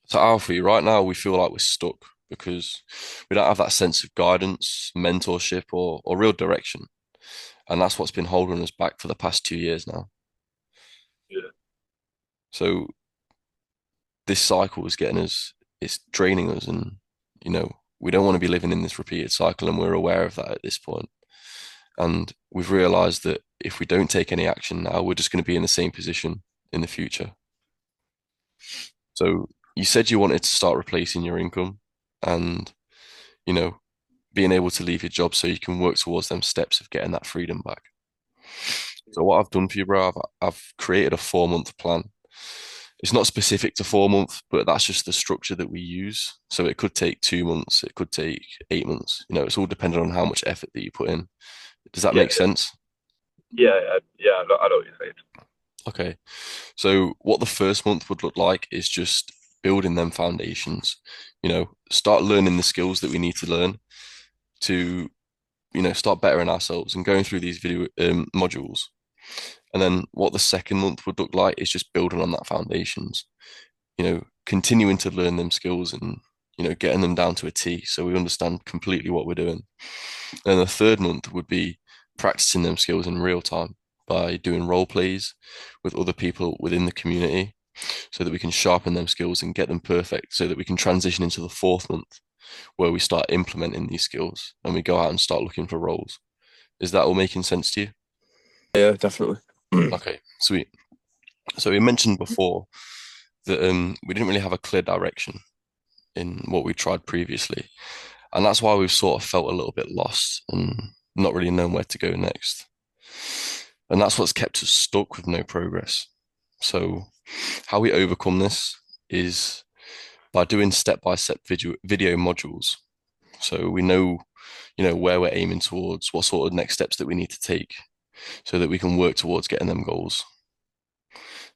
So Alfie, right now we feel like we're stuck because we don't have that sense of guidance, mentorship, or real direction. And that's what's been holding us back for the past 2 years now. Yeah. So this cycle is getting us, it's draining us, and you know, we don't want to be living in this repeated cycle, and we're aware of that at this point. And we've realized that if we don't take any action now, we're just going to be in the same position in the future. So you said you wanted to start replacing your income and, you know, being able to leave your job so you can work towards them steps of getting that freedom back. So what I've done for you, bro, I've created a 4 month plan. It's not specific to 4 months, but that's just the structure that we use. So it could take 2 months, it could take 8 months. It's all dependent on how much effort that you put in. Does that Yeah, make sense? yeah. I know what you're saying. Okay. So what the first month would look like is just building them foundations. Start learning the skills that we need to learn to, start bettering ourselves and going through these video modules. And then what the second month would look like is just building on that foundations, continuing to learn them skills and, getting them down to a T so we understand completely what we're doing. And the third month would be practicing them skills in real time by doing role plays with other people within the community so that we can sharpen them skills and get them perfect so that we can transition into the fourth month where we start implementing these skills and we go out and start looking for roles. Is that all making sense to you? Yeah, definitely. Okay, sweet. So we mentioned before that we didn't really have a clear direction in what we tried previously. And that's why we've sort of felt a little bit lost and not really known where to go next. And that's what's kept us stuck with no progress. So, how we overcome this is by doing step-by-step video modules. So we know, where we're aiming towards, what sort of next steps that we need to take so that we can work towards getting them goals.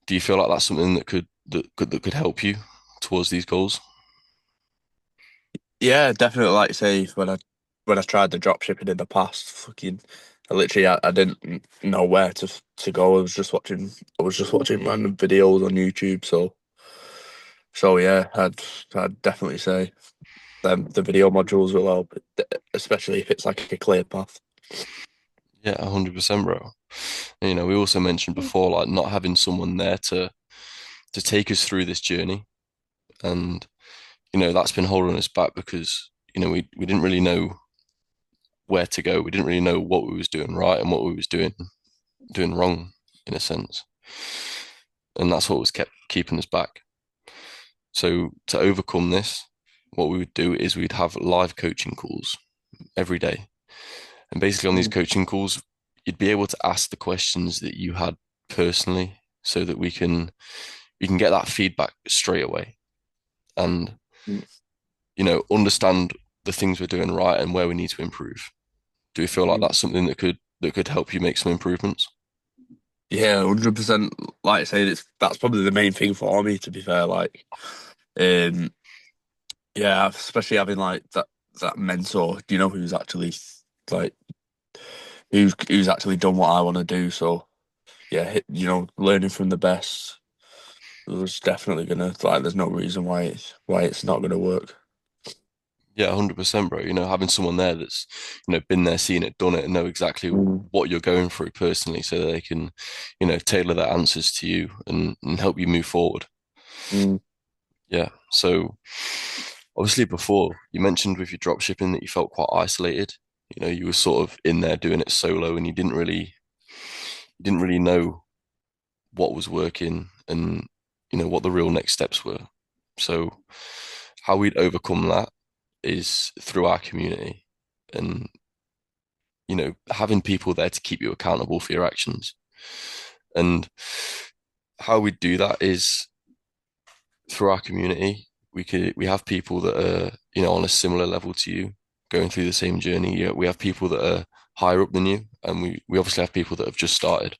Do you feel like that's something that could help you towards these goals? Yeah, definitely. Like say when I tried the drop shipping in the past, I didn't know where to go. I was just watching random videos on YouTube. So yeah, I'd definitely say the video modules will help, especially if it's like a clear path. Yeah, 100%, bro. We also mentioned before, like not having someone there to take us through this journey, and that's been holding us back because we didn't really know where to go. We didn't really know what we was doing right and what we was doing wrong in a sense, and that's what was kept keeping us back. So to overcome this, what we would do is we'd have live coaching calls every day, and basically on these Mm. coaching calls, you'd be able to ask the questions that you had personally, so that we can get that feedback straight away and understand the things we're doing right and where we need to improve. Do you feel like Mm. that's something that could help you make some improvements? Yeah, 100%. Like I say, that's probably the main thing for me. To be fair, um, yeah, especially having like that mentor, do you know who's actually like who's actually done what I want to do? So yeah, learning from the best was definitely gonna like. There's no reason why it's not gonna work. Yeah, 100%, bro. Having someone there that's, been there, seen it, done it, and know exactly Mm. what you're going through personally so that they can, tailor their answers to you and help you move forward. Mm. Yeah. So obviously before you mentioned with your drop shipping that you felt quite isolated. You were sort of in there doing it solo and you didn't really know what was working and what the real next steps were. So how we'd overcome that is through our community and having people there to keep you accountable for your actions. And how we do that is through our community. We have people that are on a similar level to you, going through the same journey. Yeah, we have people that are higher up than you, and we obviously have people that have just started.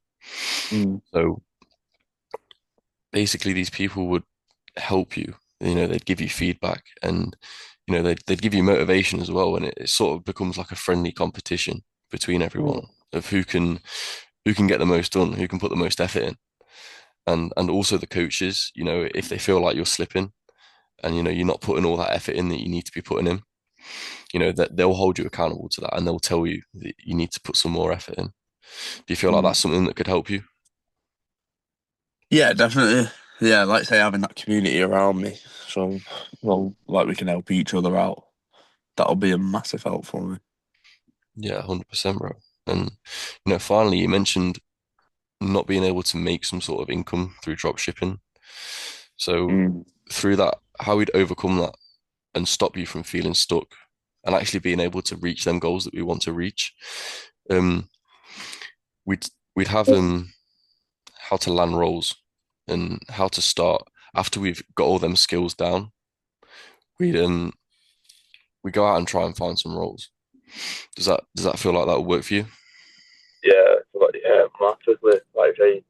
Mm. So basically, these people would help you. They'd give you feedback, and they'd give you motivation as well. And it sort of becomes like a friendly competition between everyone Mm. of who can get the most done, who can put the most effort in, and also the coaches. If they feel like you're slipping, and you're not putting all that effort in that you need to be putting in, that they'll hold you accountable to that and they'll tell you that you need to put some more effort in. Do you feel like Mm. that's something that could help you? Yeah, definitely. Yeah, like say having that community around me, so well, like we can help each other out. That'll be a massive help for me. Yeah, 100%, bro. And finally, you mentioned not being able to make some sort of income through drop shipping. So Mm. through that, how we'd overcome that and stop you from feeling stuck and actually being able to reach them goals that we want to reach. Um, we'd we'd have how to land roles and how to start after we've got all them skills down. We go out and try and find some roles. Does that feel like that would work for you? Yeah, like, yeah, massively. Like I say,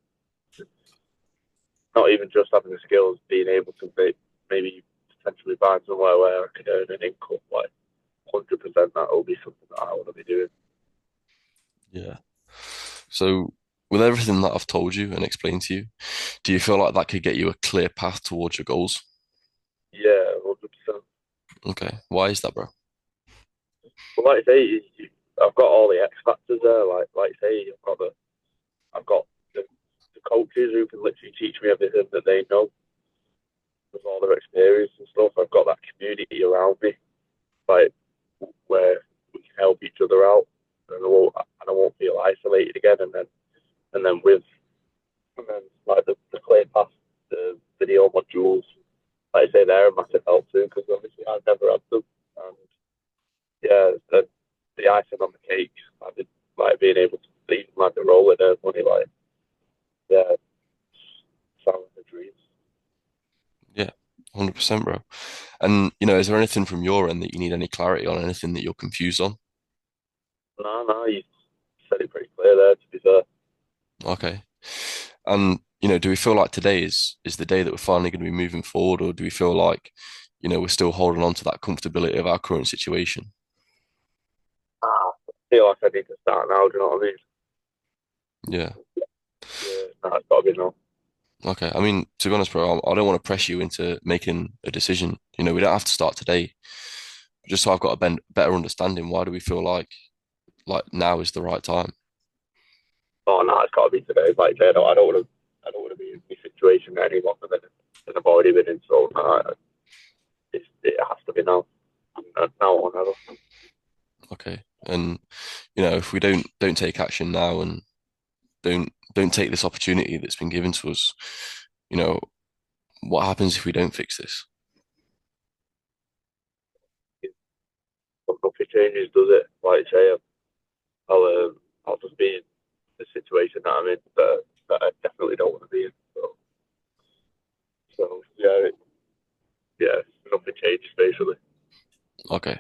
not even just having the skills, being able to maybe potentially find somewhere where I could earn an income, like 100% that will be something that I want to be doing. Yeah. So with everything that I've told you and explained to you, do you feel like that could get you a clear path towards your goals? Yeah, 100%. Okay. Why is that, bro? But like I say, I've got all the X factors there. Like I say, I've got the coaches who can literally teach me everything that they know with all their experience and stuff. I've got that community around me, like where we can help each other out, and I won't feel isolated again. And then with and then like the clay path, the video modules, like I say, they're a massive help too because obviously I've never had them. And yeah, the icing on the cake, I did like being able to even like the roller there money, like yeah, sounds like a dream. Yeah, 100%, bro. And, is there anything from your end that you need any clarity on, anything that you're confused on? No, no, you said it pretty clear there. To be fair, Okay. And, do we feel like today is the day that we're finally going to be moving forward, or do we feel like, we're still holding on to that comfortability of our current situation? I feel like I need to start now. Do you know what I mean? Yeah. Yeah, no, it's got to be now. Okay. I mean, to be honest, bro, I don't want to press you into making a decision. We don't have to start today. Just so I've got a better understanding, why do we feel like now is the right time? Oh no, it's got to be today. Like I said, I don't want to be in this situation any longer than I've already been in. So no, it has to be now. And now or never. Okay. And if we don't take action now and don't take this opportunity that's been given to us, you know, what happens if we don't fix this? But nothing changes, does it? Like I say, I'll just be in the situation that I'm in that I definitely don't want to be in. So yeah, yeah, nothing changes basically. Okay.